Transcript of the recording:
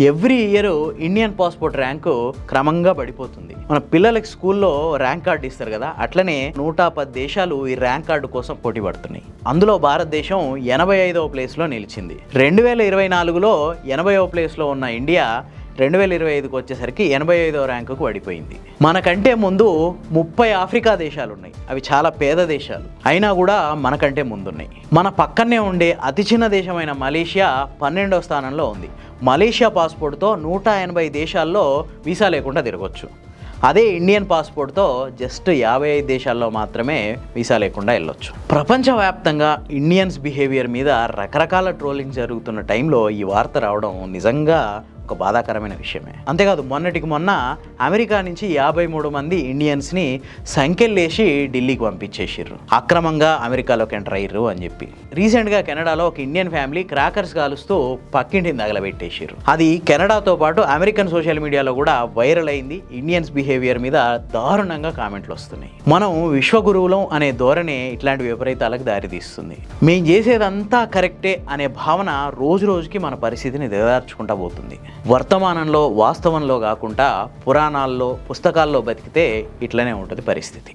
Every year Indian passport rank క్రమంగా పడిపోతుంది. మన పిల్లలకి స్కూల్లో ర్యాంక్ కార్డు ఇస్తారు కదా, అట్లనే 110 దేశాలు ఈ ర్యాంక్ కార్డు కోసం పోటీ పడుతున్నాయి. అందులో భారతదేశం 85వ ప్లేస్లో నిలిచింది. 2024లో 80వ ప్లేస్లో ఉన్న ఇండియా 2025కి వచ్చేసరికి 85వ ర్యాంకుకు పడిపోయింది. మనకంటే ముందు 30 ఆఫ్రికా దేశాలు ఉన్నాయి. అవి చాలా పేద దేశాలు అయినా కూడా మనకంటే ముందున్నాయి. మన పక్కనే ఉండే అతి చిన్న దేశమైన మలేషియా 12వ స్థానంలో ఉంది. మలేషియా పాస్పోర్ట్తో 180 దేశాల్లో వీసా లేకుండా తిరగొచ్చు. అదే ఇండియన్ పాస్పోర్ట్తో జస్ట్ 55 దేశాల్లో మాత్రమే వీసా లేకుండా వెళ్ళొచ్చు. ప్రపంచవ్యాప్తంగా ఇండియన్స్ బిహేవియర్ మీద రకరకాల ట్రోలింగ్ జరుగుతున్న టైంలో ఈ వార్త రావడం నిజంగా ఒక బాధాకరమైన విషయమే. అంతేకాదు, మొన్నటికి మొన్న అమెరికా నుంచి 53 మంది ఇండియన్స్ని సంఖ్యలేసి ఢిల్లీకి పంపించేసిర్రు. అక్రమంగా అమెరికాలోకి ఎంటర్ అయ్యారు అని చెప్పి. రీసెంట్గా కెనడాలో ఒక ఇండియన్ ఫ్యామిలీ క్రాకర్స్ కాలుస్తూ పక్కింటిని తగలబెట్టేసిర్రు. అది కెనడాతో పాటు అమెరికన్ సోషల్ మీడియాలో కూడా వైరల్ అయింది. ఇండియన్స్ బిహేవియర్ మీద దారుణంగా కామెంట్లు వస్తున్నాయి. మనం విశ్వగురువులం అనే ధోరణి ఇట్లాంటి విపరీతాలకు దారితీస్తుంది. మేం చేసేదంతా కరెక్టే అనే భావన రోజు రోజుకి మన పరిస్థితిని దిగదార్చుకుంటా పోతుంది. వర్తమానంలో వాస్తవంలో కాకుండా పురాణాల్లో పుస్తకాల్లో బతికితే ఇట్లనే ఉంటుంది పరిస్థితి.